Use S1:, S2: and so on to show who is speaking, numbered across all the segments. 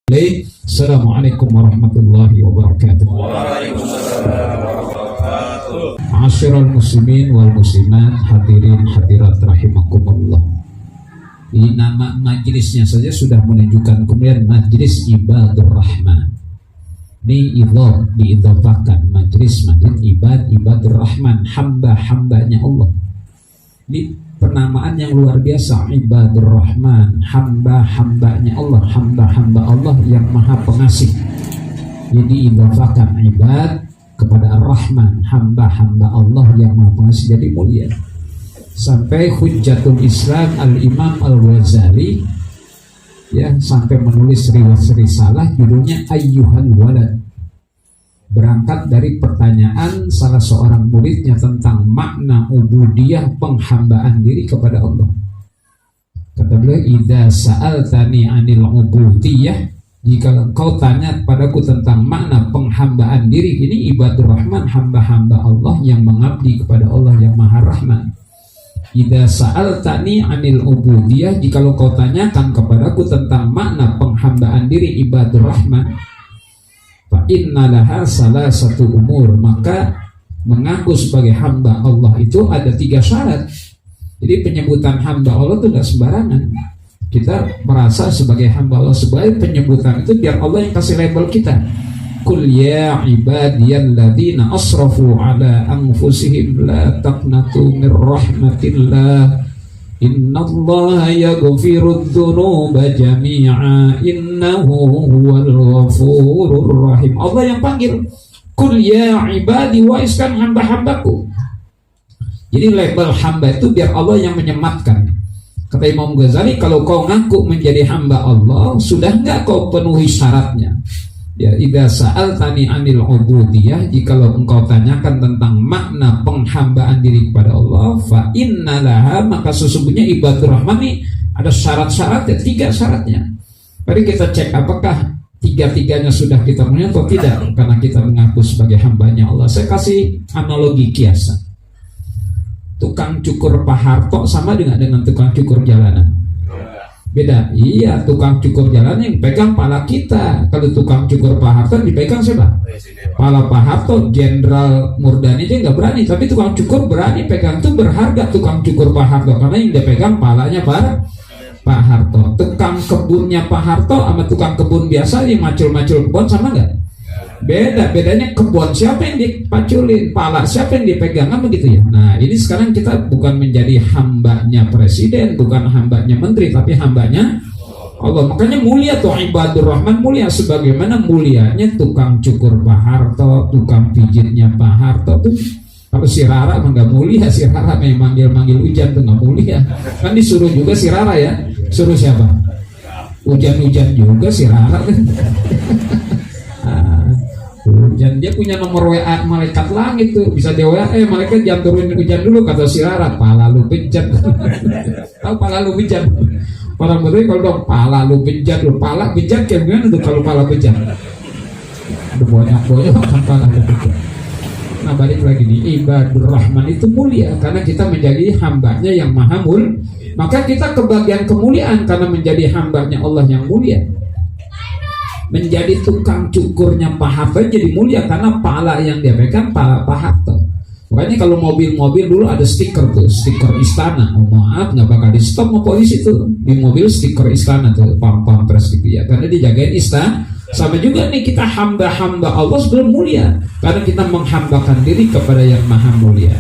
S1: Assalamualaikum warahmatullahi wabarakatuh. Asyiral muslimin wal muslimat, hadirin hadirat rahimakumullah. Di nama majelisnya saja sudah menunjukkan kemudian Majelis Ibadur Rahman. Ini diidhofahkan majelis Ibadur Rahman, hamba-hambanya Allah. Ini penamaan yang luar biasa, Ibadur Rahman, hamba-hambanya Allah, hamba-hamba Allah yang maha pengasih. Jadi idhofahkan ibad kepada Ar-Rahman, hamba-hamba Allah yang maha pengasih, jadi mulia. Sampai Hujjatul Islam Al-Imam Al-Ghazali sampai menulis risalah judulnya Ayyuhal Walad, berangkat dari pertanyaan salah seorang muridnya tentang makna ubudiyah, penghambaan diri kepada Allah. Kata beliau, idza sa'altani 'anil ubudiyah, jika engkau tanya padaku tentang makna penghambaan diri, ini Ibadur Rahman, hamba-hamba Allah yang mengabdi kepada Allah yang Maha Rahman. Idza sa'altani 'anil ubudiyah, jika engkau tanyakan kepadaku tentang makna penghambaan diri Ibadur Rahman, fa innalaha salasatu umur, maka mengaku sebagai hamba Allah itu ada 3 syarat. Jadi penyebutan hamba Allah itu tidak sembarangan. Kita merasa sebagai hamba Allah, sebagai penyebutan itu biar Allah yang kasih label kita. Qul ya ibadiyalladzina asrafu ala anfusihim la taqnatu mir rahmatillah innallaha yaghfirudz dzunuba jami'a innahu huwal ghafurur rahim. Allah yang panggil, Qul ya ibadi, waiskan hamba-hambaku. Jadi label hamba itu biar Allah yang menyematkan. Kata Imam Ghazali, kalau kau ngaku menjadi hamba Allah, sudah enggak kau penuhi syaratnya? Ya, idza sa'altani 'anil ubudiyah, jikalau engkau tanyakan tentang makna penghambaan diri kepada Allah, fa innalaha, maka sesungguhnya Ibadur Rahman ini ada syarat-syaratnya, 3 syaratnya. Mari kita cek apakah 3-3-nya sudah kita punya atau tidak, karena kita mengaku sebagai hambanya Allah. Saya kasih analogi kiasan. Tukang cukur Pak Harto sama dengan tukang cukur jalanan. Beda. Iya, tukang cukur jalan yang pegang pala kita. Kalau tukang cukur Pak Harto dipegang siapa? Pala Pak Harto. Jenderal Murdani dia nggak berani, tapi tukang cukur berani pegang. Itu berharga tukang cukur Pak Harto, karena yang dia pegang palanya Pak Harto. Tukang kebunnya Pak Harto sama tukang kebun biasa yang macul-macul kebun sama nggak? Bedanya kebun siapa yang dipaculin, pala siapa yang dipegang, kan begitu ya. Nah, ini sekarang kita bukan menjadi hambanya presiden, bukan hambanya menteri, tapi hambanya Allah. Makanya mulia tuh Ibadur Rahman, mulia sebagaimana mulianya tukang cukur Pak Harto, tukang pijitnya Pak Harto tuh. Kalau si Rara mah nggak mulia, si Rara yang manggil hujan tuh nggak mulia. Kan disuruh juga si Rara ya, suruh siapa? Hujan-hujan juga si Rara kan. Hujan, dia punya nomor WA malaikat langit tuh, bisa di WA, malaikat jangan turunin hujan dulu, kata si Rara, pala lu bejat. Tahu pala lu bejat? Orang betul kalau dong pala lu bejat, lu pala bejat kayak gimana tuh kalau pala bejat? Ada banyak kan pala lu bejat. Nah, balik lagi nih, Ibadur Rahman itu mulia karena kita menjadi hambanya yang maha mulia. Maka kita kebagian kemuliaan karena menjadi hambanya Allah yang mulia. Menjadi tukang cukurnya Pak Harto jadi mulia karena pala yang dia pegang pala Pak Harto. Makanya kalau mobil-mobil dulu ada stiker tuh, stiker istana. Oh maaf, nggak bakal di stop sama polisi tuh di mobil, stiker istana tuh, pampres gitu ya, karena dijagain istana. Sama juga nih kita hamba-hamba Allah sebelum mulia karena kita menghambakan diri kepada yang maha mulia.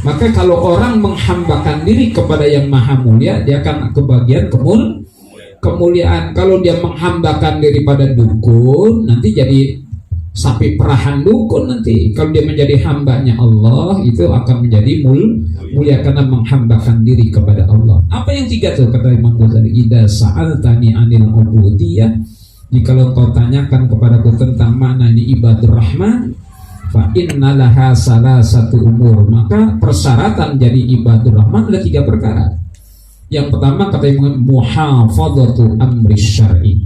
S1: Maka kalau orang menghambakan diri kepada yang maha mulia, dia akan kebagian kemuliaan. Kalau dia menghambakan daripada dukun, nanti jadi sapi perahan dukun nanti. Kalau dia menjadi hambanya Allah, itu akan menjadi mulia karena menghambakan diri kepada Allah. Apa yang 3 tuh kata Imam Ghazali? Idza sa'altani 'anil ubudiyah, jikalau kau tanyakan kepadaku tentang mana ini Ibadur Rahman, fa innalaha salasatu umur, maka persyaratan jadi Ibadur Rahman ada 3 perkara. Yang pertama kata Imam, muhafadzatu amri syar'i.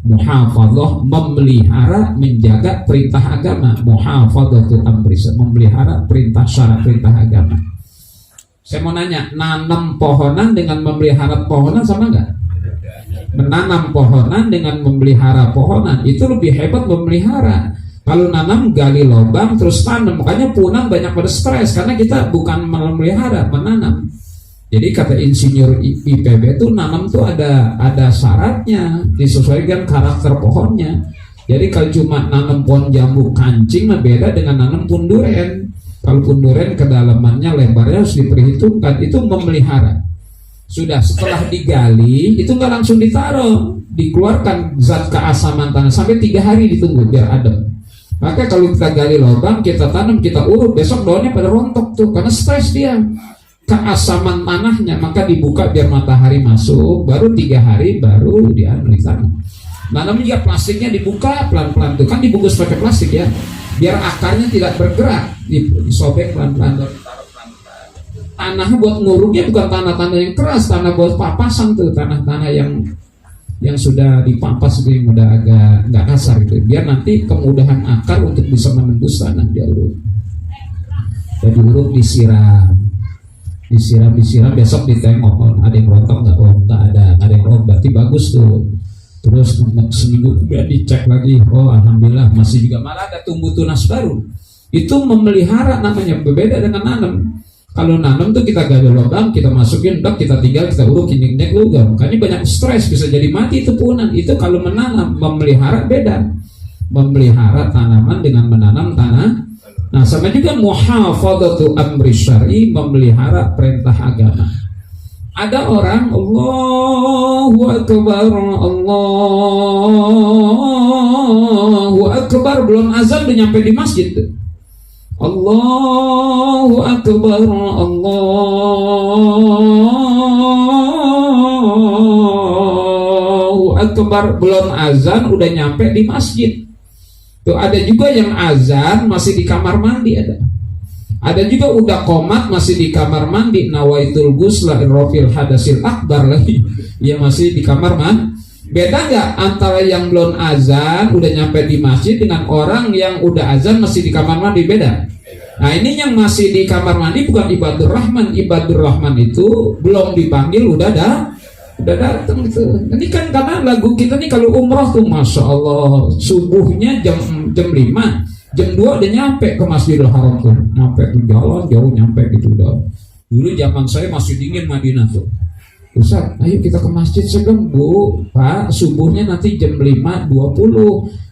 S1: Muhafadzah, memelihara, menjaga perintah agama. Muhafadzatu amri, memelihara perintah syara, perintah agama. Saya mau nanya, nanam pohonan dengan memelihara pohonan sama enggak? Menanam pohonan dengan memelihara pohonan itu lebih hebat memelihara. Kalau nanam gali lubang terus tanam, makanya punang banyak pada stres karena kita bukan memelihara, menanam. Jadi kata insinyur IPB itu nanam tuh ada syaratnya, disesuaikan karakter pohonnya. Jadi kalau cuma nanam pohon jambu kancing mah beda dengan nanam pohon duren. Kalau pohon duren kedalamannya lebarnya harus diperhitungkan, itu memelihara. Sudah setelah digali itu nggak langsung ditaruh, dikeluarkan zat keasaman tanah sampai 3 hari ditunggu biar adem. Maka kalau kita gali lubang, kita tanam, kita urut, besok daunnya pada rontok tuh karena stres dia keasaman tanahnya. Maka dibuka biar matahari masuk, baru 3 hari baru ditanam. Nanam juga plastiknya dibuka pelan-pelan tuh, kan dibungkus pakai plastik ya, biar akarnya tidak bergerak, disobek pelan-pelan. Tanah buat nguruknya bukan tanah-tanah yang keras, tanah buat papasan tuh, tanah-tanah yang sudah dipampas gitu, yang udah agak nggak kasar gitu, biar nanti kemudahan akar untuk bisa menembus tanah. Dia uruk, jadi uruk disiram, besok ditengok, ada yang rontok nggak? Oh nggak ada yang rontok, berarti bagus tuh. Terus seminggu kemudian dicek lagi, oh alhamdulillah masih juga, malah ada tumbuh tunas baru. Itu memelihara namanya, berbeda dengan nanam. Kalau nanam tuh kita gali lubang, kita masukin dak, kita tinggal, kita uruk, ini lugam. Makanya banyak stres, bisa jadi mati itu punan. Itu kalau menanam, memelihara beda. Memelihara tanaman dengan menanam tanah. Nah sama juga muhafadzatu amri syar'i, memelihara perintah agama. Ada orang Allahu Akbar, belum azan udah nyampe di masjid tuh. Allahu Akbar, Allahu Akbar, belum azan udah nyampe di masjid. Tuh ada juga yang azan masih di kamar mandi ada. Ada juga udah qomat masih di kamar mandi, nawaitul ghusla rofil hadasil akbar lagi. Ya masih di kamar mandi. Beda nggak antara yang belum azan udah nyampe di masjid dengan orang yang udah azan masih di kamar mandi? Beda. Nah ini yang masih di kamar mandi bukan ibadur rahman. Ibadur rahman itu belum dipanggil udah datang gitu. Ini kan karena lagu kita nih kalau umroh tuh masya Allah subuhnya jam 5, jam 2 udah nyampe ke Masjidil Haram tuh, nyampe tuh jalan jauh nyampe gitu udah. Dulu zaman saya masih dingin Madinah tuh. Ustaz, ayo kita ke masjid sedang Bu, Pak, subuhnya nanti jam 5.20,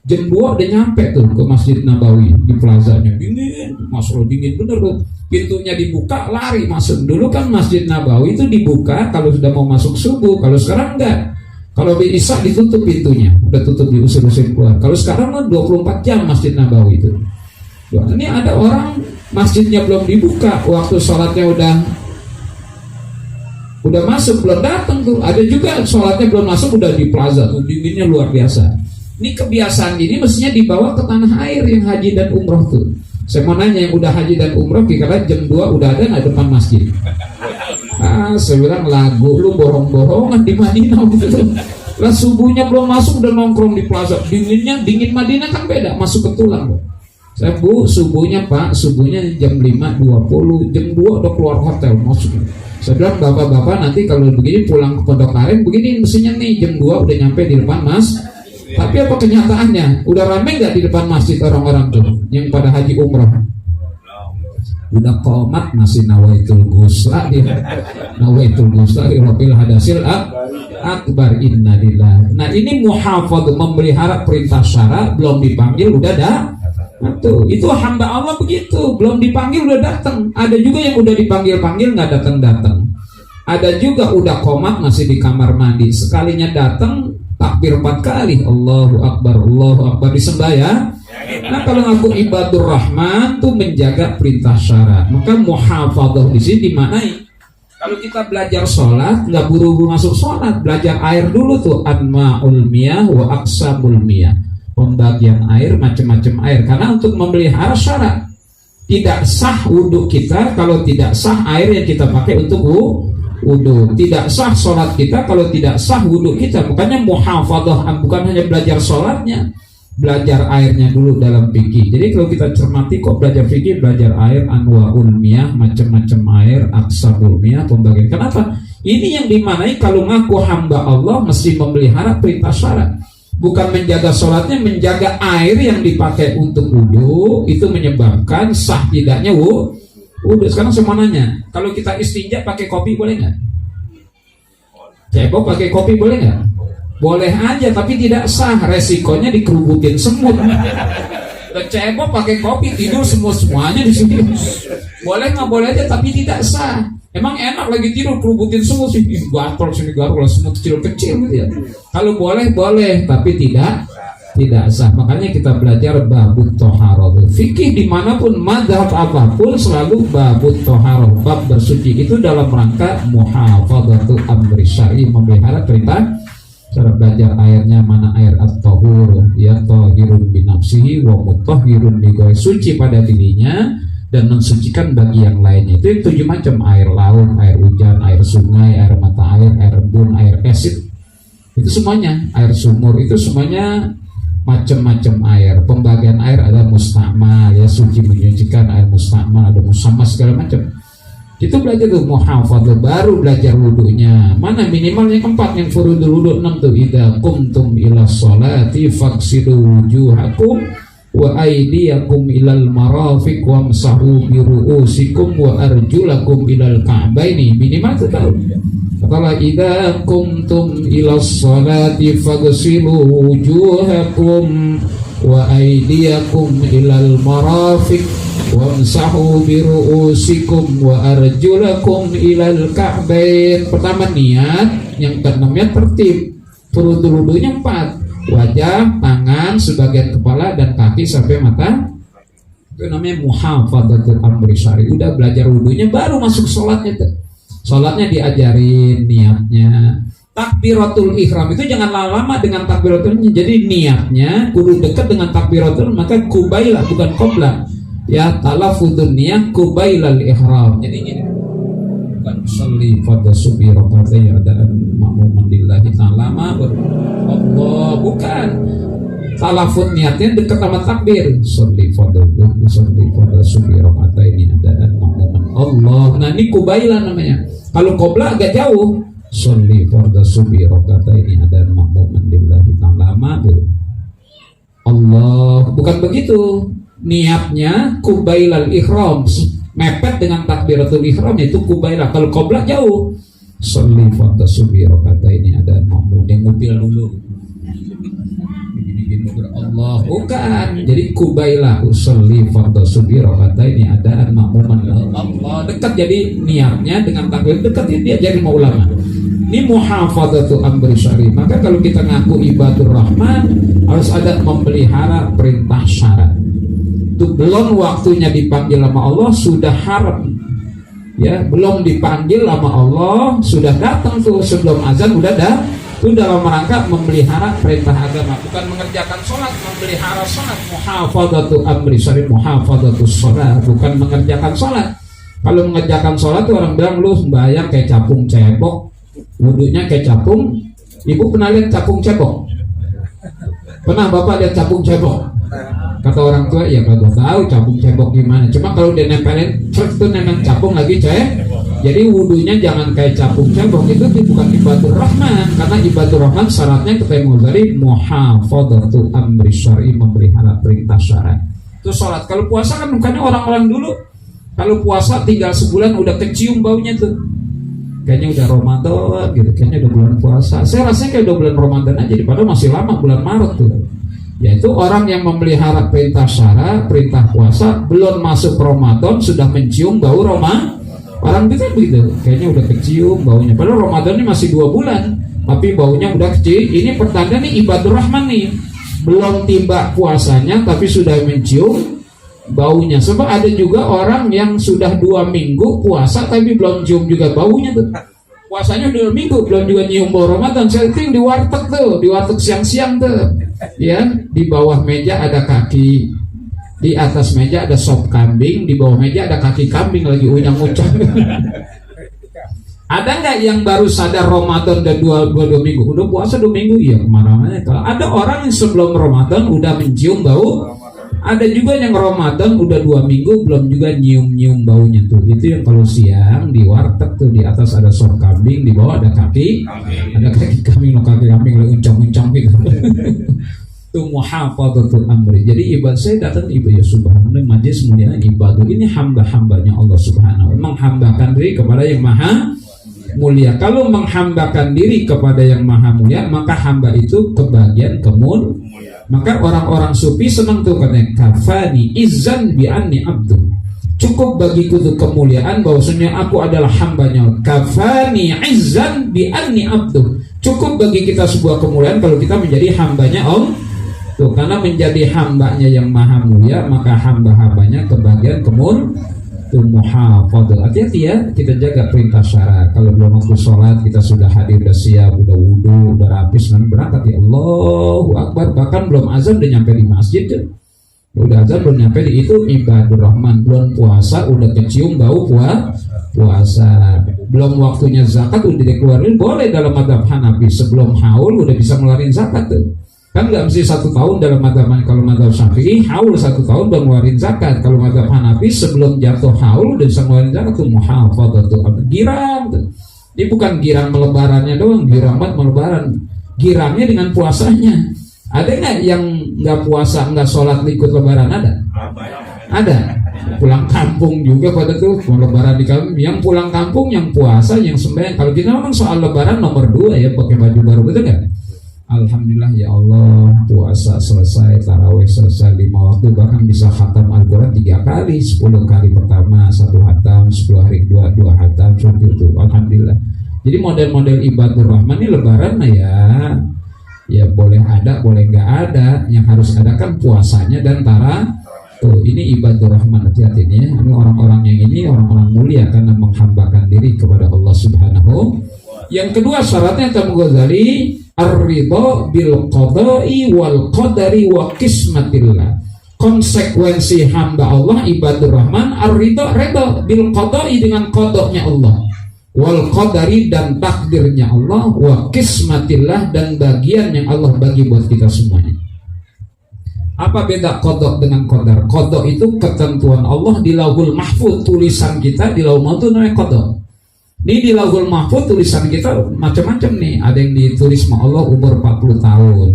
S1: jam 2 udah nyampe tuh ke Masjid Nabawi di plazanya, dingin, masuk dingin bener tuh, pintunya dibuka lari masuk. Dulu kan Masjid Nabawi itu dibuka kalau sudah mau masuk subuh, kalau sekarang enggak. Kalau Isya ditutup pintunya, udah tutup diusir-usir keluar. Kalau sekarang mah 24 jam Masjid Nabawi itu. Ini ada orang masjidnya belum dibuka, waktu sholatnya udah masuk belum datang tuh. Ada juga sholatnya belum masuk udah di plaza tuh, dinginnya luar biasa. Ini kebiasaan ini mestinya dibawa ke tanah air yang haji dan umroh tuh. Saya mau nanya yang udah haji dan umroh, kira-kira jam 2 udah ada nggak depan masjid? Saya bilang lagu lu bohong-bohongan di Madinah gitu. Lah subuhnya belum masuk udah nongkrong di plaza. Dingin Madinah kan beda, masuk ke tulang. Saya Bu, subuhnya Pak, subuhnya jam 5.20, jam 2 udah keluar hotel masuk. Saya bilang bapak-bapak nanti kalau begini pulang ke Pondok Aren begini mestinya nih jam 2 udah nyampe di depan mas. Tapi apa kenyataannya? Udah rame nggak di depan masjid orang-orang tuh yang pada haji umrah? Udah qomat masih nawaitul ghusla dia. Nawaitul ghusla rofil hadasil akbar, innalillah. Nah ini muhafadz, memelihara perintah syara, belum dipanggil udah tuh, itu hamba Allah begitu, belum dipanggil udah datang. Ada juga yang udah dipanggil-panggil nggak datang-datang. Ada juga udah qomat masih di kamar mandi, sekalinya datang takbir 4 kali, Allahu Akbar disembah ya. Nah kalau aku ibadur rahman tuh menjaga perintah syara, maka muhafadzah di sini dimaknai. Kalau kita belajar sholat nggak buru-buru masuk sholat, belajar air dulu tuh, anma'ul miyah wa aqsamul miyah, pembagian air, macam-macam air, karena untuk memelihara syarat. Tidak sah wudhu kita kalau tidak sah air yang kita pakai untuk wudhu. Tidak sah sholat kita kalau tidak sah wudhu kita. Makanya muhafadzah bukan hanya belajar sholatnya, belajar airnya dulu dalam fikih. Jadi kalau kita cermati kok belajar fikih, belajar air, anwaul miyah, macam-macam air, aksabul miyah, pembagian. Kenapa? Ini yang dimanai kalau ngaku hamba Allah mesti memelihara perintah syarat. Bukan menjaga sholatnya, menjaga air yang dipakai untuk wudhu itu menyebabkan sah tidaknya wudhu. Sekarang semua nanya, kalau kita istinja pakai kopi boleh nggak? Cebok pakai kopi boleh nggak? Boleh aja, tapi tidak sah. Resikonya dikerubutin semut. Cebok pakai kopi, tidur semuanya di sini. Boleh nggak? Boleh aja, tapi tidak sah. Emang enak lagi tidur kerubutin semut sih, gatal sini gatal, semut kecil-kecil gitu ya. Kalau boleh, tapi tidak sah. Makanya kita belajar babut toharoh. Fikih dimanapun, madhab apapun selalu babut toharoh, bab bersuci. Itu dalam rangka muhafadzatu amri syar'i, memelihara perintah. Cara belajar airnya mana air at-tahur, ya tahirun binafsihi wa mutahhirun bi suci pada dirinya dan mensucikan bagi yang lainnya. Itu 7 macam: air laut, air hujan, air sungai, air mata air embun, air esit. Itu semuanya, air sumur, itu semuanya macam-macam air. Pembagian air ada musta'mal, ya suci menyucikan, air musta'mal, ada musamma, segala macam. Itu belajar tuh muhafadzah, baru belajar wudunya. Mana minimalnya 4 yang furudul wudu 6 tuh. Idza qumtum ila sholati faghsilu wujuhakum wa aydiyakum ilal marafiq wamsahu bi ru'usikum wa arjulakum ilal ka'baini. Minimal itu tahu. Kalau idza qumtum ila sholati faghsilu wujuhakum wa aydiyakum ilal marafiq wamsahu bi ru'usikum wa arjulakum ilal ka'bain. Pertama niat, yang keenamnya tertib. Furudul wudunya 4. Wajah, tangan, sebagian kepala dan kaki sampai mata. Itu namanya muhafadzatul amri syar'i. Udah belajar wudunya baru masuk sholatnya tuh. Sholatnya diajarin niatnya. Takbiratul ihram itu jangan lama-lama dengan takbiratul. Jadi niatnya kudu dekat dengan takbiratul, maka kubailah bukan qobla. Ya talafudun niyah kubailal ihram. Jadi ini bukan sholli pada subi rakaatay adaan makmuman lillahi ta'ala Allah, bukan. Talafut niatnya dekat sama takbir. Sholli pada subi rakaatay ini adaan makmuman Allah. Nah ini kubailah namanya. Kalau qobla agak jauh. Sholli pada subi rakaatay ini adaan makmuman lillahi ta'ala Allah. Bukan begitu. Niatnya kubailal ihram, mepet dengan takbiratul ihram, itu kubailah. Kalau qobla jauh. Sholli fardhu subhi rakaataini ada makmum yang mobil dulu. Gini Allah, bukan. Jadi kubailah sholli fardhu subhi rakaataini ada makmuman Allah. Dekat, jadi niatnya dengan takbir dekat, dia jadi mau ulama. Ini muhafadzatu amri syar'i. Maka kalau kita ngaku ibadur rahman, harus ada memelihara perintah syarat. Itu belum waktunya dipanggil sama Allah sudah haram, ya belum dipanggil sama Allah sudah datang tuh sebelum azan udah itu dalam rangka memelihara perintah agama, bukan mengerjakan sholat, memelihara sholat. Muhafadzatu amri syar'i, muhafadzatu sholat, bukan mengerjakan sholat. Kalau mengerjakan sholat tuh orang bilang lu sembahyang kayak capung cebok, wudunya kayak capung. Ibu pernah lihat capung cebok? Pernah bapak lihat capung cebok? Kata orang tua, ya kagak tahu capung cebok gimana. Cuma kalau dia nempelin, itu nempel capung lagi Jadi wudunya jangan kayak capung cebok. Itu bukan ibadur rahman. Karena ibadur rahman syaratnya ketemu dari muhafadzatu amri syar'i, memelihara perintah syarat. Itu sholat. Kalau puasa kan bukannya orang-orang dulu. Kalau puasa tinggal sebulan udah kecium baunya tuh. Kayaknya udah Ramadan gitu. Kayaknya udah bulan puasa. Saya rasanya kayak udah bulan Ramadan aja. Padahal masih lama, bulan Maret tuh. Yaitu orang yang memelihara perintah syarat, perintah puasa, belum masuk Ramadan sudah mencium bau Ramadan. Orang kita begitu, kayaknya udah kecium baunya. Padahal Ramadan ini masih 2 bulan, tapi baunya udah kecil. Ini pertanda nih ibadur rahman nih. Belum tiba puasanya, tapi sudah mencium baunya. Sebab ada juga orang yang sudah 2 minggu puasa, tapi belum cium juga baunya tuh. Puasanya 2 minggu, belum juga nyium bau Ramadan. Saya di warteg tuh, di warteg siang-siang tuh. Ya, di bawah meja ada kaki, di atas meja ada sop kambing, di bawah meja ada kaki kambing lagi unyang-unyang. Ada nggak yang baru sadar Ramadan udah dua minggu, udah puasa 2 minggu? Iya kemana-mana. Kalau ada orang yang sebelum Ramadan udah mencium bau, ada juga yang Ramadan udah 2 minggu belum juga nyium baunya tuh. Itu yang kalau siang di warteg tuh, di atas ada sop kambing, di bawah ada kaki kambing, kaki kambing uncang-uncang gitu. Itu muhafadzatul amri. Jadi ibadah saya datang ibadah subhanallah, majlis mulia ibadah ini hamba-hambanya Allah Subhanahu wa, menghambakan diri kepada yang maha mulia. Kalau menghambakan diri kepada yang maha mulia, maka hamba itu kebagian kemul. Maka orang-orang sufi senang tuh katanya, kafani izzan bi anni abdu. Cukup bagiku tuh kemuliaan bahwasanya aku adalah hambanya. Kafani izzan bi anni abdu. Cukup bagi kita sebuah kemuliaan kalau kita menjadi hambanya Allah. Tuh, karena menjadi hambanya yang maha mulia, maka hamba-hambanya kebagian kemul. Tuh muhafadzah. Hati-hati ya, kita jaga perintah syarat. Kalau belum waktu sholat kita sudah hadir, udah siap, udah wudu, udah rapi, sekarang berangkat ya Allahu Akbar. Bahkan belum azan udah nyampe di masjid tuh. Udah azan belum nyampe di itu ibadur rahman. Belum puasa udah kecium bau puasa. Belum waktunya zakat udah dikeluarin, boleh dalam mazhab Hanafi. Sebelum haul udah bisa ngeluarin zakat tuh. Kan nggak mesti 1 tahun dalam mazhab. Kalau mazhab Syafi'i haul 1 tahun udah ngeluarin zakat. Kalau mazhab Hanafi sebelum jatuh haul udah bisa ngeluarin zakat tuh muhafadzah tuh. Girang tuh. Ini bukan girang melebarannya doang, girang banget melebaran. Girangnya dengan puasanya. Ada nggak yang nggak puasa, nggak sholat ikut lebaran? Ada. Pulang kampung juga pada tuh mau lebaran di kampung. Yang pulang kampung, yang puasa, yang sembahyang. Kalau kita memang soal lebaran nomor 2 ya, pakai baju baru, betul nggak? Alhamdulillah ya Allah, puasa selesai, tarawih selesai 5 waktu, bahkan bisa khatam Al-Quran 3 kali, 10 kali pertama 1 khatam, 10 hari 2 khatam, seperti itu. Alhamdulillah. Jadi model-model ibadur rahman ini lebaran ya boleh ada, boleh nggak ada. Yang harus ada kan puasanya dan tuh ini ibadur rahman. Hati-hati ya, ini orang-orang yang ini orang-orang mulia karena menghambakan diri kepada Allah Subhanahu. Yang kedua syaratnya kata Ghazali, ar-ridha bil qada'i wal qadari wa qismatillah. Konsekuensi hamba Allah ibadur rahman, ar-ridha reda bil qada'i dengan qadanya Allah, wal qadari dan takdirnya Allah, wa qismatillah dan bagian yang Allah bagi buat kita semuanya. Apa beda qada dengan qadar? Qada itu ketentuan Allah di Lauhul Mahfuz, tulisan kita di Lauhul Mahfuz namanya qada. Ini di Lauhul Mahfuz tulisan kita macam-macam nih. Ada yang ditulis sama Allah umur 40 tahun.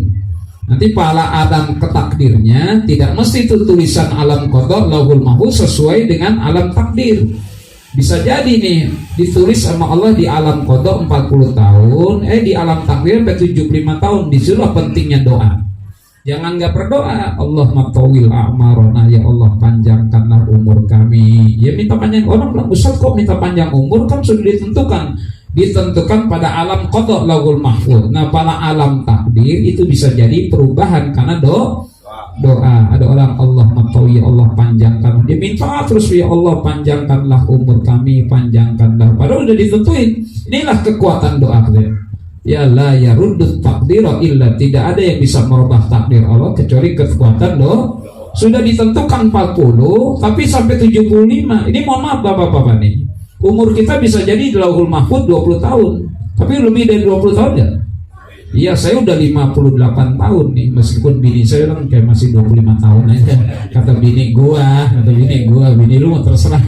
S1: Nanti pahala Adam ketakdirnya tidak mesti itu tulisan alam qada Lauhul Mahfuz sesuai dengan alam takdir. Bisa jadi nih ditulis sama Allah di alam qada 40 tahun, di alam takdir sampai 75 tahun. Disuruh pentingnya doa. Jangan nggak berdoa, Allah matawil a'marona, ya Allah panjangkanlah umur kami. Ya minta panjang, orang bilang Ustaz kok minta panjang umur, kan sudah ditentukan pada alam qada Lauhul Mahfuz. Nah pada alam takdir itu bisa jadi perubahan karena doa. Ada orang Allah matawil, ya Allah panjangkan, dia minta terus ya Allah panjangkanlah umur kami, panjangkanlah. Padahal udah ditentuin. Inilah kekuatan doa kita. Ya la yaruddut taqdira illa, tidak ada yang bisa merubah takdir Allah kecuali kekuatan doa. Sudah ditentukan 40 tapi sampai 75. Ini mohon maaf Bapak-bapak nih. Umur kita bisa jadi di Lauhul Mahfuz 20 tahun. Tapi lebih dari 20 tahun ya? Iya, saya udah 58 tahun nih, meskipun bini saya kan kayak masih 25 tahun aja. Kata bini lu mau terserah.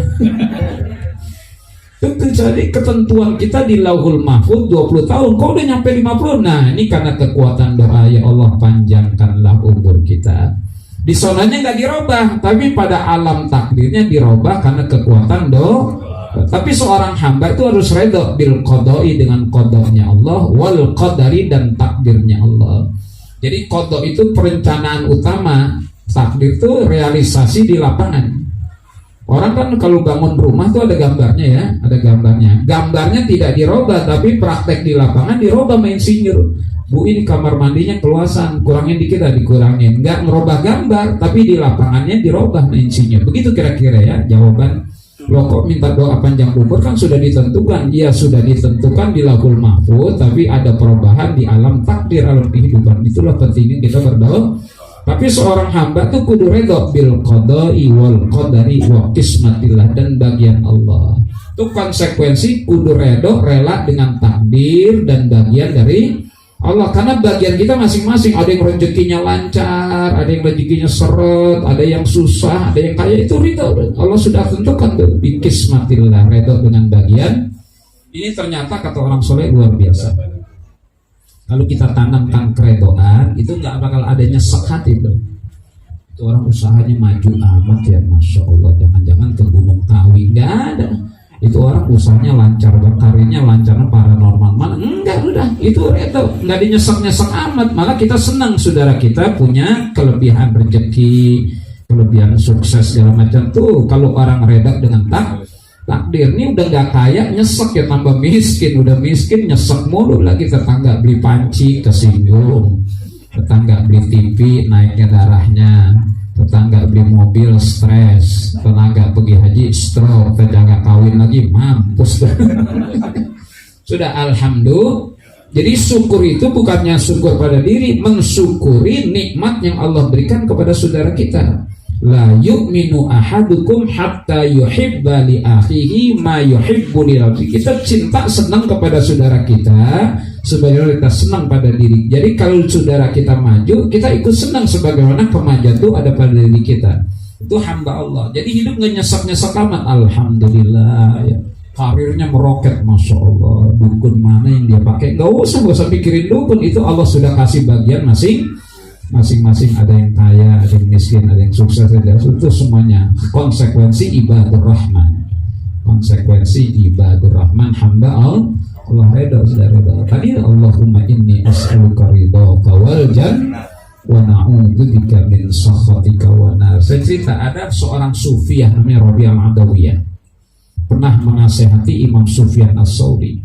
S1: Tentu jadi ketentuan kita di Lauhul Mahfuz 20 tahun, kok udah nyampe 50? Nah ini karena kekuatan doa, ya Allah panjangkanlah umur kita. Di sonanya nggak dirubah, tapi pada alam takdirnya dirubah karena kekuatan doa. Tapi seorang hamba itu harus redha bil qada'i dengan qadanya Allah, wal qadari dan takdirnya Allah. Jadi qada itu perencanaan utama, takdir itu realisasi di lapangan. Orang kan kalau bangun rumah tuh ada gambarnya ya, ada gambarnya. Gambarnya tidak dirubah, tapi praktek di lapangan dirubah sama insinyur. Bu ini kamar mandinya keluasan, kurangin dikit lah dikurangin. Nggak ngerubah gambar, tapi di lapangannya dirubah sama insinyur. Begitu kira-kira ya jawaban. Loh kok minta doa panjang umur, kan sudah ditentukan. Ya sudah ditentukan di Lauhul Mahfuz, tapi ada perubahan di alam takdir, alam kehidupan. Itulah pentingnya kita berdoa. Tapi seorang hamba tuh kudu redha bil qada'i wal qadari wa qismatillah dan bagian Allah. Itu konsekuensi kudu redo, rela dengan takdir dan bagian dari Allah. Karena bagian kita masing-masing, ada yang rezekinya lancar, ada yang rezekinya seret, ada yang susah, ada yang kaya, itu ridho. Allah sudah tentukan tuh, bikismatillah, redo dengan bagian. Ini ternyata kata orang soleh luar biasa. Kalau kita tanamkan keredoan, itu nggak bakal ada nyesek hati tuh. Itu orang usahanya maju amat ya, masya Allah. Jangan-jangan ke Gunung Kawi, nggak ada. Itu orang usahanya lancar, karirnya lancar, paranormal mana? Enggak, udah itu nggak dinyesek-nyesek amat. Malah kita senang saudara kita punya kelebihan rezeki, kelebihan sukses segala macam tuh. Kalau orang reda dengan takdir, ini udah nggak kaya nyesek ya tambah miskin, udah miskin nyesek mulu lagi. Tetangga beli panci kesinggung, tetangga beli TV naiknya darahnya, tetangga beli mobil stres, tetangga pergi haji stroke, tetangga kawin lagi mampus. Sudah alhamdulillah. Jadi syukur itu bukannya syukur pada diri, mensyukuri nikmat yang Allah berikan kepada saudara kita. La yu'minu ahadukum hatta yuhibba li akhihi ma yuhibbu li nafsihi. Kita cinta senang kepada saudara kita sebagaimana kita senang pada diri. Jadi kalau saudara kita maju, kita ikut senang sebagaimana kemajuan itu ada pada diri kita. Itu hamba Allah. Jadi hidup nggak nyesek-nyesek amat. Alhamdulillah ya. Karirnya meroket, masya Allah. Dukun mana yang dia pakai? Nggak usah pikirin dukun. Itu Allah sudah kasih bagian masing-masing. Ada yang kaya, ada yang miskin, ada yang sukses, itu semuanya konsekuensi ibadur rahman. Konsekuensi ibadur rahman, hamba Allah reda, sudah reda. Tadi Allahumma inni as'aluka ridhaka wal jannah wa na'udzubika min sakhatika wan nar. Saya cerita ada seorang sufiah namanya Rabi' al-Adawiyah pernah menasehati Imam Sufyan as-Tsauri.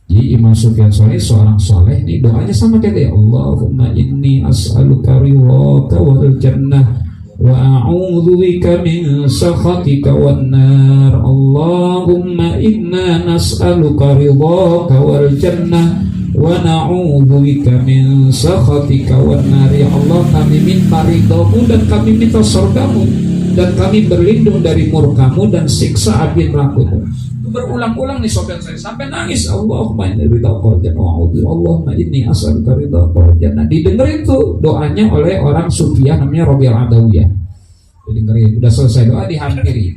S1: Jadi Imam Sufyan Tsauri seorang soleh, ini doanya sama kayak Allahumma inni as'aluka ridhaka wal jannah wa a'udzubika min sakhatika wan nar. Allahumma inna nas'aluka ridhaka wal jannah wa na'udzubika min sakhatika wan nar. Ya Allah, kami minta ridhamu dan kami minta surgamu, dan kami berlindung dari murkamu dan siksa api neraka-Mu. Berulang-ulang nih sobat saya sampai nangis. Allahumma inni ridhaka jannah, Allahumma inni as'aluka ridhaka jannah. Didengerin tuh doanya oleh orang sufiah namanya Rabi' al-Adawiyah. Didengerin, udah selesai doa dihampiri.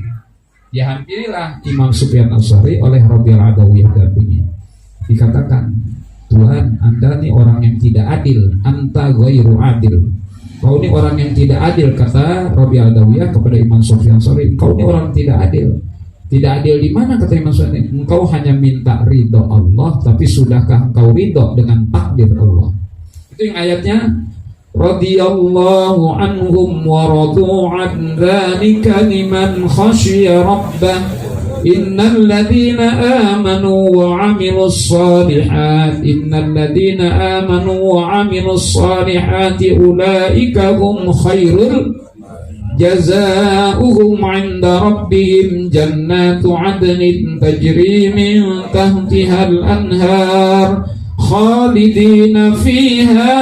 S1: Dihampirilah Imam Sufyan as-Tsauri oleh Rabi' al-Adawiyah dampingi. Dikatakan, Tuhan, Anda nih orang yang tidak adil, anta ghairu adil. Kau ini orang yang tidak adil, kata Rabi' al-Adawiyah kepada Imam Sufyan as-Tsauri. Kau ini orang tidak adil. Tidak adil di mana, kata Imam Sufyan? Engkau hanya minta ridho Allah, tapi sudahkah engkau ridho dengan takdir Allah? Itu yang ayatnya, radhiyallahu anhum wa radu an dzalika liman khasyiya rabbah innal ladzina amanu wa 'amilus shalihat innal ladzina amanu wa 'amilus salihati ulaika hum khairul jazaa'uhum 'inda rabbihim jannatu 'adnin tajri min tahtihal anhar khalidina fiha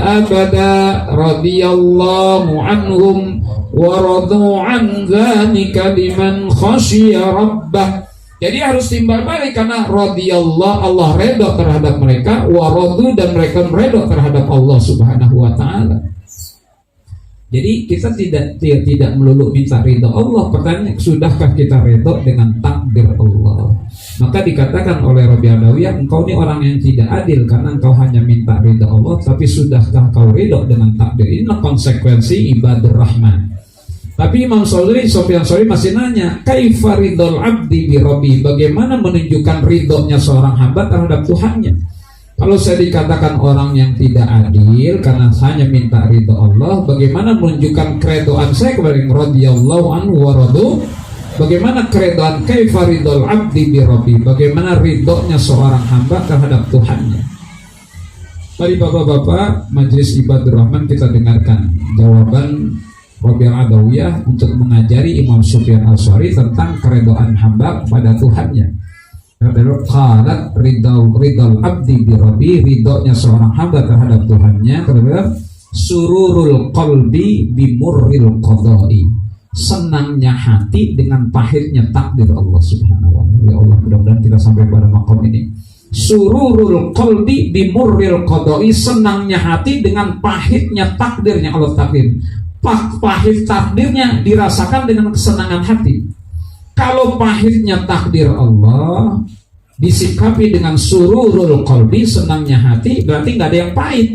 S1: abada radhiyallahu anhum wa radu 'an dzalika liman khasyiya rabbah. Jadi harus timbal balik, karena radhiyallahu, Allah redha terhadap mereka, wa radu, dan mereka redha terhadap Allah Subhanahu wa taala. Jadi kita tidak melulu minta ridho Allah. Pertanyaan, sudahkah kita ridho dengan takdir Allah? Maka dikatakan oleh Rabi' al-Adawiyah, engkau ini orang yang tidak adil karena engkau hanya minta ridho Allah, tapi sudahkah kau ridho dengan takdir? Inilah konsekuensi ibadur rahman. Tapi Imam Sufyan Tsauri masih nanya, kaifa ridhol abdi bi rabbi? Bagaimana menunjukkan ridhonya seorang hamba terhadap Tuhannya? Kalau saya dikatakan orang yang tidak adil karena hanya minta ridho Allah, bagaimana menunjukkan keredoan saya kepada yang radhiyallahu anhu wa radu? Bagaimana keredoan kaifa ridhol abdi bi rabbi? Bagaimana ridhonya seorang hamba terhadap Tuhannya? Mari bapak-bapak majelis ibadur rahman, kita dengarkan jawaban Rabi' al-Adawiyah untuk mengajari Imam Sufyan as-Tsauri tentang keredoan hamba pada Tuhannya. Qalat ridal abdi bi rabbi, ridhonya seorang hamba terhadap Tuhannya, sururul qalbi bi murril qada'i, senangnya hati dengan pahitnya takdir Allah Subhanahu wa taala. Ya Allah, mudah-mudahan kita sampai pada maqam ini. Sururul qalbi bimurril qada'i, senangnya hati dengan pahitnya takdirnya Allah takdir. Pahit takdirnya dirasakan dengan kesenangan hati. Kalau pahitnya takdir Allah disikapi dengan sururul qalbi, senangnya hati, berarti nggak ada yang pahit,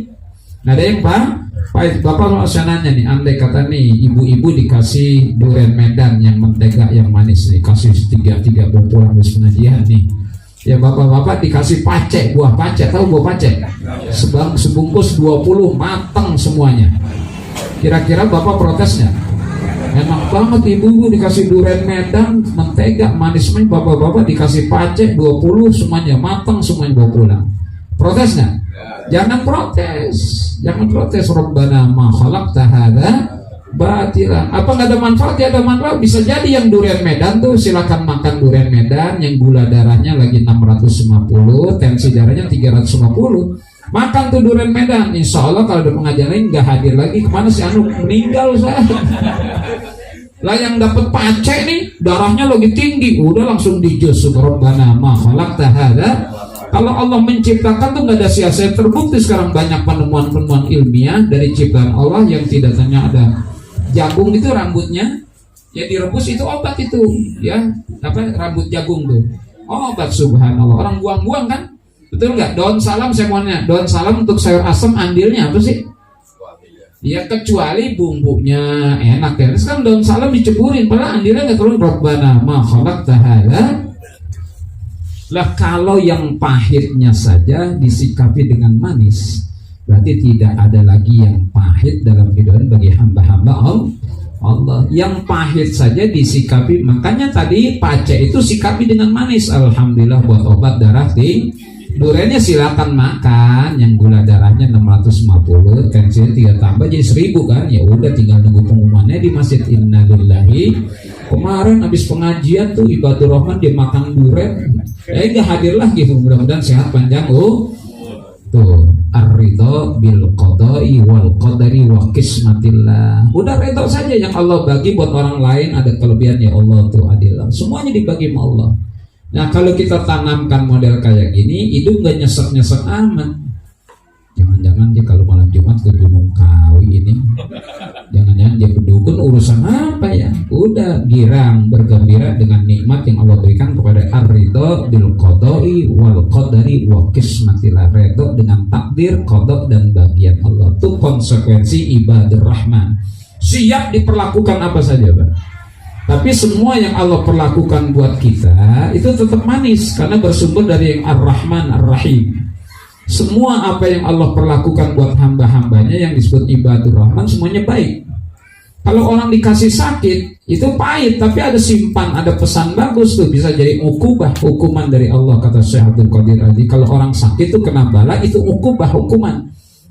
S1: nggak ada yang pahit. Bapak saya nanya nih, andai kata nih ibu-ibu dikasih durian Medan yang mentega yang manis nih, kasih tiga buah pulang habis pengajian nih. Ya bapak-bapak dikasih pacek, buah pacek, tahu buah pacek? Sebungkus 20 matang semuanya. Kira-kira bapak protesnya? Enak banget ibu-ibu dikasih durian Medan mentega manis, bapak-bapak dikasih pacek 20 semuanya matang, semuanya bawa pulang. Protesnya? Jangan protes, jangan protes. Rabbana ma khalaqta hadza batila. Apa nggak ada manfaat? Ya ada manfaat. Bisa jadi yang durian Medan tuh silakan makan durian Medan yang gula darahnya lagi 650, tensi darahnya 350. Makan tuh durian Medan. Insya Allah kalau ada pengajian lain nggak hadir lagi. Kemana si Anu meninggal saya? Lah yang dapat pacek nih darahnya lagi tinggi, udah langsung dijus. Rabbana ma khalaqta hadza. Kalau Allah menciptakan tuh nggak ada sia-sia. Terbukti sekarang banyak penemuan-penemuan ilmiah dari ciptaan Allah yang tidak hanya ada jagung itu rambutnya ya direbus itu obat itu ya, apa rambut jagung tuh obat. Subhanallah, orang buang-buang kan, betul nggak? Daun salam, saya mau nanya, daun salam untuk sayur asam andilnya apa sih? Ya kecuali bumbunya enak ya. Sekarang daun salam diceburin, padahal andilnya nggak turun. Rabbana ma khalaqta hadza. Lah kalau yang pahitnya saja disikapi dengan manis, berarti tidak ada lagi yang pahit dalam kehidupan bagi hamba-hamba Allah. Yang pahit saja disikapi, makanya tadi pacek itu sikapi dengan manis. Alhamdulillah buat obat darah tinggi. Duriannya silakan makan, yang gula darahnya 650, tensinya 3 tambah jadi 1000 kan. Ya udah tinggal nunggu pengumumannya di masjid. Innalillahi. Kemarin habis pengajian tuh Ibadur Rahman dia makan durian, nggak hadir lagi. Mudah-mudahan sehat panjang. Tuh ar-ridho bil qada'i wal qadari wa qismatillah. Udah redho saja yang Allah bagi buat orang lain, ada kelebihan ya Allah tuh adil. Semuanya dibagi sama Allah. Nah kalau kita tanamkan model kayak gini, hidup gak nyesek-nyesek amat. Jangan-jangan dia kalau malam Jumat ke Gunung Kawi ini, jangan-jangan dia berdukun urusan apa ya? Udah girang bergembira dengan nikmat yang Allah berikan kepada ar-ridho bil qada'i wal qadari wa qismatillah. Redho dengan takdir, qada dan bagian Allah. Itu konsekuensi ibadur rahman. Siap diperlakukan apa saja, Pak. Tapi semua yang Allah perlakukan buat kita itu tetap manis karena bersumber dari yang Ar-Rahman Ar-Rahim. Semua apa yang Allah perlakukan buat hamba-hambanya yang disebut ibadur rahman semuanya baik. Kalau orang dikasih sakit itu pahit, tapi ada simpan, ada pesan bagus tuh, bisa jadi ukubah, hukuman dari Allah, kata Syekh Abdul Qadir Razi. Kalau orang sakit itu kena bala, itu ukubah, hukuman.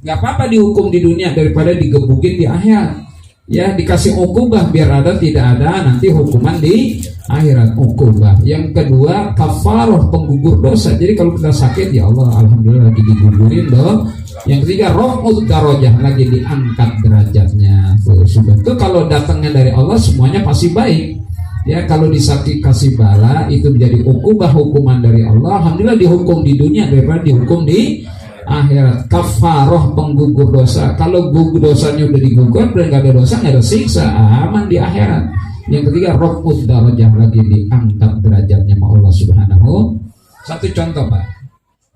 S1: Gak apa-apa dihukum di dunia daripada digebukin di akhirat. Ya dikasih ukubah biar ada tidak ada nanti hukuman di akhirat, ukubah. Yang kedua kafaroh, penggugur dosa. Jadi kalau kita sakit ya Allah alhamdulillah lagi digugurin doh. Yang ketiga raf'ud darajah, lagi diangkat derajatnya. Itu kalau datangnya dari Allah semuanya pasti baik. Ya kalau disakit kasih bala itu menjadi ukubah, hukuman dari Allah. Alhamdulillah dihukum di dunia daripada dihukum di akhirat. Kafaroh, penggugur dosa. Kalau gugur dosanya udah digugur dan gak ada dosa, gak ada siksa, aman di akhirat. Yang ketiga raf'ud darajah, lagi diangkat derajatnya sama Allah Subhanahu. Satu contoh Pak,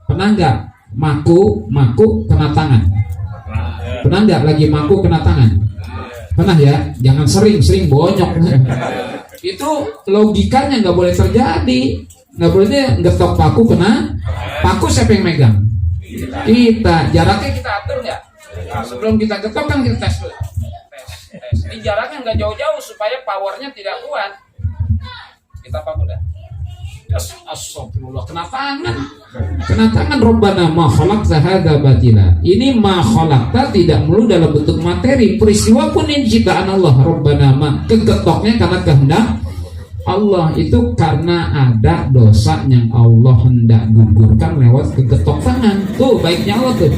S1: pernah nggak maku kena tangan? Pernah nggak lagi maku kena tangan? Pernah ya? Jangan sering bonyok. Itu logikanya nggak boleh terjadi. Nggak boleh ngetok paku kena paku. Siapa yang megang? Kita. Jaraknya kita atur nggak? Nah, sebelum kita getok kan kita tes dulu. Tes. Ini jaraknya nggak jauh-jauh supaya powernya tidak kuat. Kita paku dah. Astagfirullah, kena tangan. Rabbana ma khalaqta hadza batila. Ini ma khalaqta tidak melulu dalam bentuk materi, peristiwa pun ini ciptaan Allah. Rabbana ma, kegetoknya karena kehendak Allah, itu karena ada dosa yang Allah hendak gugurkan lewat kegetok tangan. Tuh baiknya Allah tuh.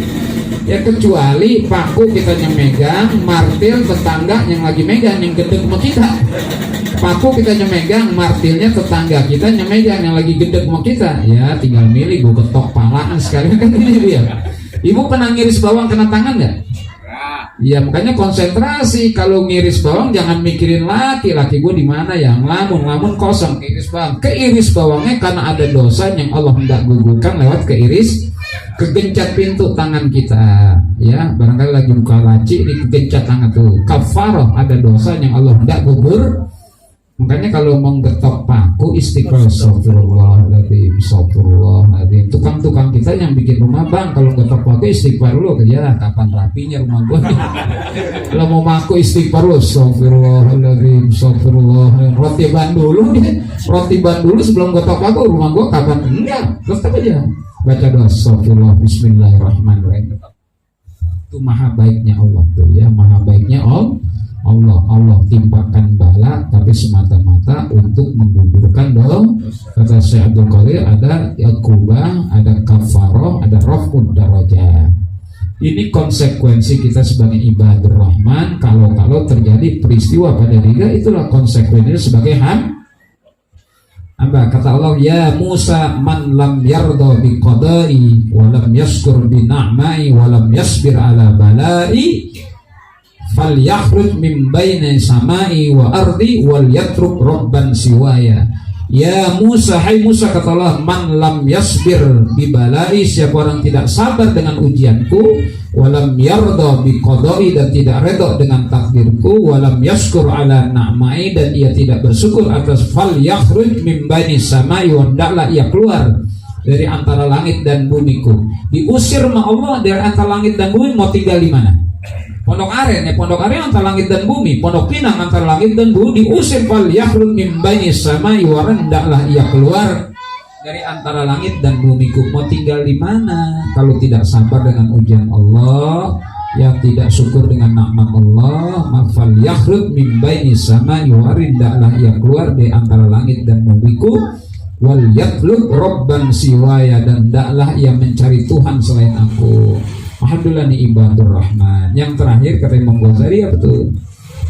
S1: Ya kecuali paku kita yang megang, martil tetangga yang lagi megang yang gendeng sama kita. Paku kita yang megang, martilnya tetangga kita yang megang yang lagi gendeng sama kita. Ya tinggal milih, gue ketok palaan sekali kan ini dia. Ibu pernah ngiris bawang kena tangan nggak? Ya makanya konsentrasi. Kalau ngiris bawang jangan mikirin laki gue di mana ya, lamun kosong iris bawang. Keiris bawangnya karena ada dosa yang Allah hendak gugurkan lewat keiris, kegencet pintu tangan kita. Ya barangkali lagi buka laci ini kegencet tangan tuh, kafarah, ada dosa yang Allah hendak gugur. Makanya kalau mau getok paku istighfar, astagfirullahaladzim, astagfirullahaladzim. Tukang-tukang kita yang bikin rumah bang, kalau getok paku istighfar dulu, ya kapan rapinya rumah gua nih. Kalau mau paku istighfar dulu, astagfirullahaladzim, astagfirullahaladzim. Roti ban dulu nih, roti ban dulu sebelum getok paku, rumah gua kapan? Enggak, tetap aja baca doa, astagfirullah, bismillahirrahmanirrahim. Itu maha baiknya Allah tuh ya, maha baiknya Allah timpakan bala tapi semata-mata untuk menggugurkan dosa. Kata Syekh Abdul Qadir ada iqubah, ada kafaroh, ada raf'ud darajat. Ini konsekuensi kita sebagai ibadur rahman. Kalau terjadi peristiwa pada diri, itulah konsekuensinya sebagai hamba. Kata Allah, ya Musa, man lam yarda bi qada'i wa lam yashkur bi na'mai wa lam yasbir ala bala'i falyakhruj min baini samai wa ardi wal yatruk rabban siwaya. Ya Musa, hai Musa, kata Allah, man lam yasbir bi balai, siapa orang tidak sabar dengan ujianku, walam yarda bi qada'i, dan tidak redha dengan takdirku, walam yashkur ala na'mai, dan ia tidak bersyukur atas, falyakhruj min baini samai, hendaklah ia keluar dari antara langit dan bumiku. Diusir sama Allah dari antara langit dan bumi, mau tinggal di mana? Pondok Aren antara langit dan bumi, Pondok Pinang antara langit dan bumi, diusir, fal yakhruj min baini samai wa hendaklah ia keluar dari antara langit dan bumiku. Mau tinggal di mana kalau tidak sabar dengan ujian Allah, yang tidak syukur dengan nikmat Allah? Fal yakhruj min baini samai wa hendaklah ia keluar dari antara langit dan bumiku, wal yatlub rabban siwaya, dan hendaklah ia mencari Tuhan selain aku. Alhamdulillah nih ibadur rahman. Yang terakhir kata Imam Ghazali apa tuh?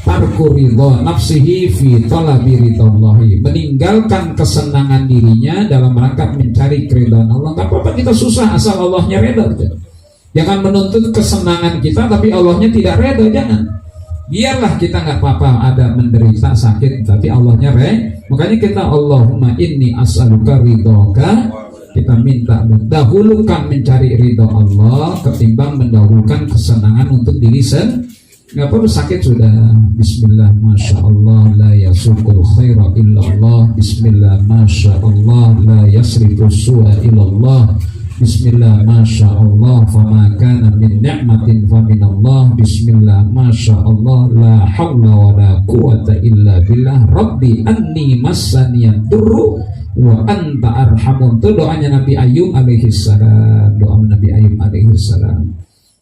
S1: Tarku ridha nafsihi fi talabi ridallahi, meninggalkan kesenangan dirinya dalam rangka mencari keridhaan Allah. Gak apa-apa kita susah asal Allahnya reda. Jangan menuntut kesenangan kita tapi Allahnya tidak reda, jangan. Biarlah kita gak apa-apa ada menderita sakit tapi Allahnya reda. Makanya kita Allahumma inni as'aluka ridhaka, kita minta mendahulukan mencari ridho Allah ketimbang mendahulukan kesenangan untuk diri sendiri. Nggak perlu sakit sudah. Bismillah, masya Allah, la yasukul khaira illallah. Bismillah, masya Allah, la yasrifu su'a illallah. Bismillah, masya Allah, fama kana min ni'matin fa min Allah. Bismillah, masya Allah, la hawla wa la quwata illa billah. Rabbi anni massaniyan durru wa anta arhamun. Itu doanya Nabi Ayub alaihissalam, doa Nabi Ayub alaihissalam.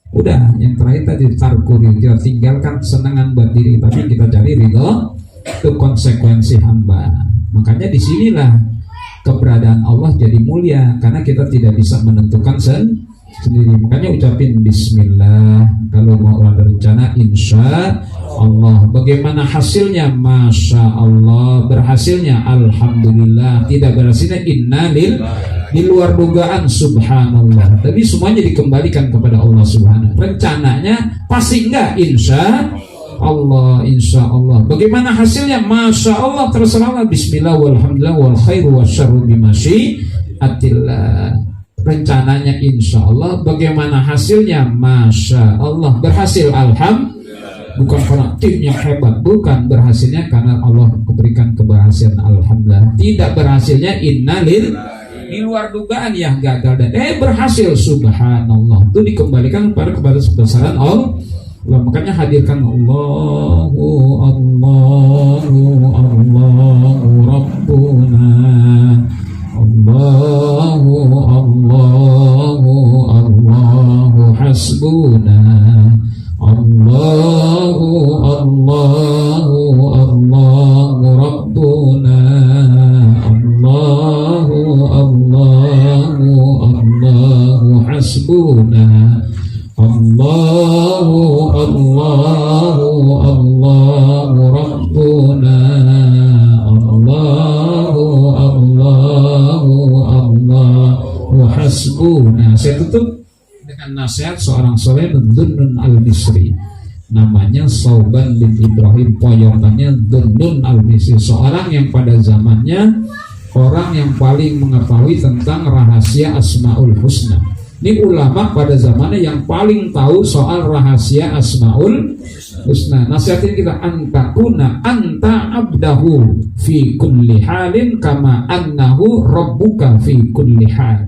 S1: Udah, yang terakhir tadi tarkuri, kita tinggalkan kesenangan buat diri tapi kita cari ridho. Itu konsekuensi hamba. Makanya disinilah keberadaan Allah jadi mulia, karena kita tidak bisa menentukan sendiri. Makanya ucapin bismillah kalau mau ada rencana, insya Allah. Bagaimana hasilnya? Masya Allah. Berhasilnya alhamdulillah. Tidak berhasilnya innalil, di luar dugaan, subhanallah. Tapi semuanya dikembalikan kepada Allah subhanahu. Rencananya pasti enggak, insya Allah, insya Allah. Bagaimana hasilnya? Masya Allah, terserah. Bismillah walhamdulillah wal khairu wasyarru bimasyiatillah. Rencananya insya Allah. Bagaimana hasilnya? Masya Allah. Berhasil alhamdulillah. Bukan karena tim yang hebat, bukan. Berhasilnya karena Allah memberikan keberhasilan, alhamdulillah. Tidak berhasilnya innalil, di luar dugaan, ya gagal dan berhasil, subhanallah. Itu dikembalikan kepada kebesaran Allah. Makanya hadirkan Allahu Allahu Allahu Rabbuna, Allahu Allahu Allahu Hasbuna, Allahu Allahu Allahu Rabbuna, Allahu Allahu Allahu Hasbuna, Allahu Allahu Allahu Rabbuna Allahu Allahu Allahu hasbuna. Saya tutup dengan nasihat seorang soleh Dunnun al-Misri, namanya Sauban bin Ibrahim, poyokannya Dunnun al-Misri, seorang yang pada zamannya orang yang paling mengetahui tentang rahasia Asmaul Husna. Ini ulama pada zamannya yang paling tahu soal rahasia Asmaul Husna. Nasihatin kita, antakuna anta abdahu fi kulli halin kama annahu rabbuka fi kulli hal.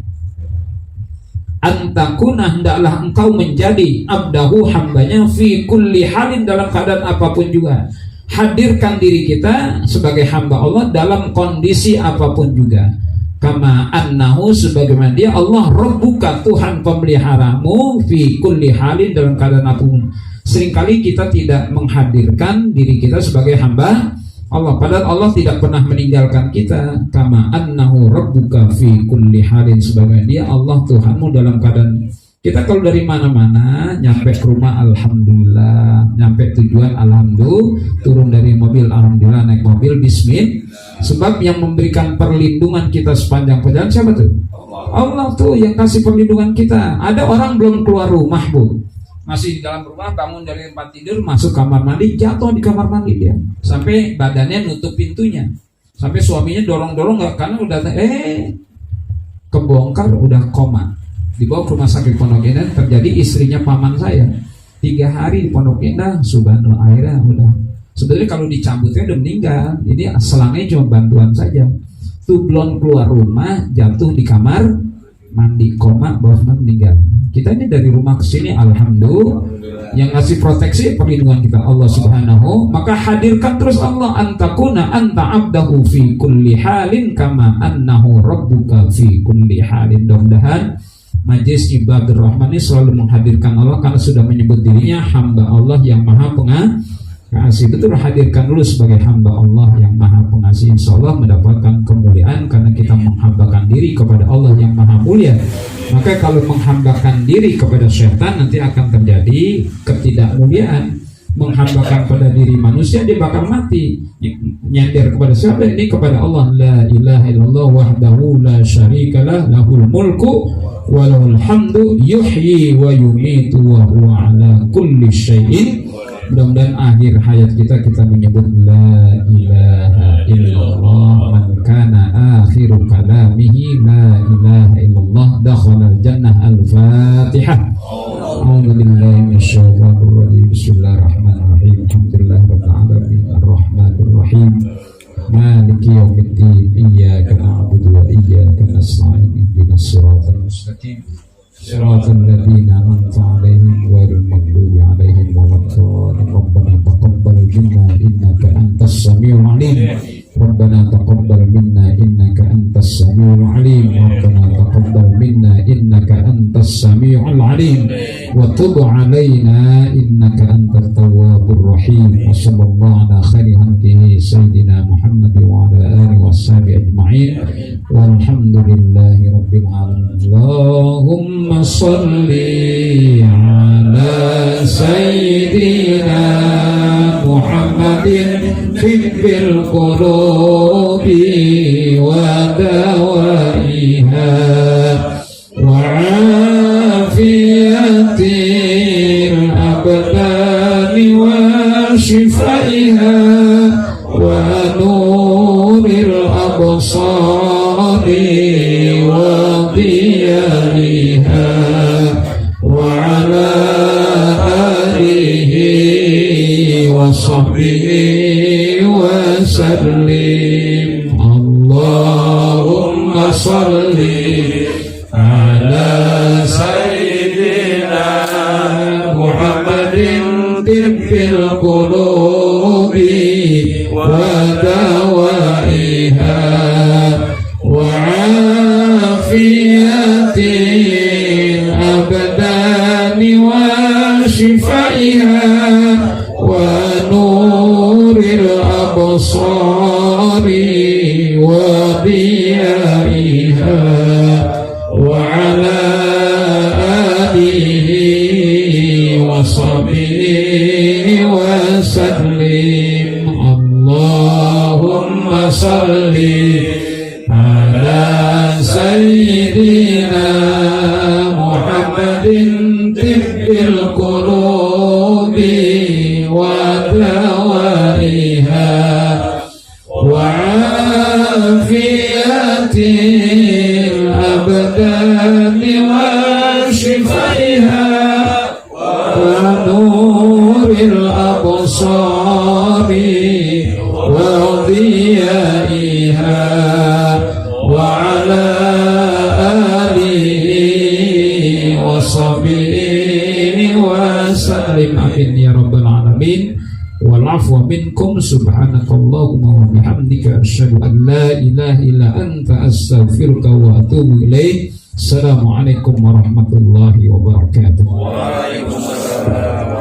S1: Antakuna, hendaklah engkau menjadi abdahu, hambanya, fi kulli halin, dalam keadaan apapun juga. Hadirkan diri kita sebagai hamba Allah dalam kondisi apapun juga. Kama annahu, sebagaimana dia Allah, rabbuka, Tuhan pemeliharamu, fi kulli halin, dalam keadaan apapun. Seringkali kita tidak menghadirkan diri kita sebagai hamba Allah, padahal Allah tidak pernah meninggalkan kita. Kama annahu rabbuka fi kulli halin, sebagaimana dia Allah Tuhanmu dalam keadaan. Kita kalau dari mana-mana nyampe ke rumah alhamdulillah, nyampe tujuan alhamdulillah, turun dari mobil alhamdulillah, naik mobil bismillah. Sebab yang memberikan perlindungan kita sepanjang perjalanan siapa tuh? Allah tuh yang kasih perlindungan kita. Ada orang belum keluar rumah, Bu, masih di dalam rumah, bangun dari tempat tidur, masuk kamar mandi, jatuh di kamar mandi dia, sampai badannya nutup pintunya, sampai suaminya dorong-dorong nggak, karena udah kebongkar, udah koma. Dibawa ke rumah sakit Pondok Indah, terjadi istrinya paman saya 3 hari di Pondok Indah, subhanallah, akhirnya udah, sebenarnya kalau dicabutnya udah meninggal, jadi selangnya cuma bantuan saja. Tuh belum keluar rumah, jatuh di kamar mandi, koma, baru meninggal. Kita ini dari rumah ke sini alhamdulillah, yang ngasih proteksi perlindungan kita Allah Subhanahu. Maka hadirkan terus Allah, antakuna anta abdahu fi kulli halin kama annahu rabbuka fi kulli halin. Mudah-mudahan Majelis Ibadur Rahman ini selalu menghadirkan Allah, karena sudah menyebut dirinya hamba Allah yang maha pengasih. Betul, hadirkan dulu sebagai hamba Allah yang maha pengasih. Insya Allah mendapatkan kemuliaan karena kita menghambakan diri kepada Allah yang maha mulia. Maka kalau menghambakan diri kepada syaitan, nanti akan terjadi ketidakmuliaan. Menghambakan pada diri manusia, dia bakal mati. Nyender kepada siapa? Ini kepada Allah. La ilaha illallah wahdahu la syarikalah, lahul mulku walahul hamdu, yuhyi wa yumitu wa huwa ala kulli syai'in. Mudah-mudahan akhir hayat kita menyebut la ilaha illallah. Man kana akhiru kalamihi la ilaha illallah dakhala al-jannah. Al-Fatihah. A'udzu billahi minasyaitonir rajim. Bismillahirrahmanirrahim. Alhamdulillahirabbil alamin arrahmanir rahim maliki yaumiddin iyyaka na'budu wa iyyaka nasta'in ihdinas siratal mustaqim siratal ladzina an'amta 'alaihim ghairil maghdubi 'alaihim waladdallin. Rabbana taqabbal minna innaka antas samiul 'alim. Rabbana taqabbal minna innaka antas samiul 'alim. Rabbana taqabbal minna innaka antas samiul 'alim wa tub 'alaina innaka antat tawwabur rahim. Wa sallallahu ala khairi khalqihi sayyidina Muhammad wa ala alihi washabihi ajma'in walhamdulillahi rabbil alamin. Allahumma shalli ala sayyidina Muhammadin tibbil qulubi wa dawaiha wa afiyatil abdani wa shifaiha wa nuril absari wa diyaiha wa ala alihi wa sahbihi wa sallim. Allahumma salli ala sayyidina Muhammadin tibbil qulubi wa dawaiha wa afiyatil abdani wa shifaiha wa nuril absari wa diyaiha wa ala alihi sahbihi wa sallim. Allahumma salli ala sayyidina Muhammadin tibbil qulubi wa dawaiha wa afiyatil abdani wa shifaiha wa nuril absari wa dhiyaiha wa ala alihi wa sahbihi wa sallim. Amin ya rabbal alamin. Wal afwa minkum subhanakallahumma wa bihamdika asyhadu an la ilaha illa anta astaghfiruka wa atubu ilaik. Assalamualaikum warahmatullahi wabarakatuh.
S2: Waalaikumsalam.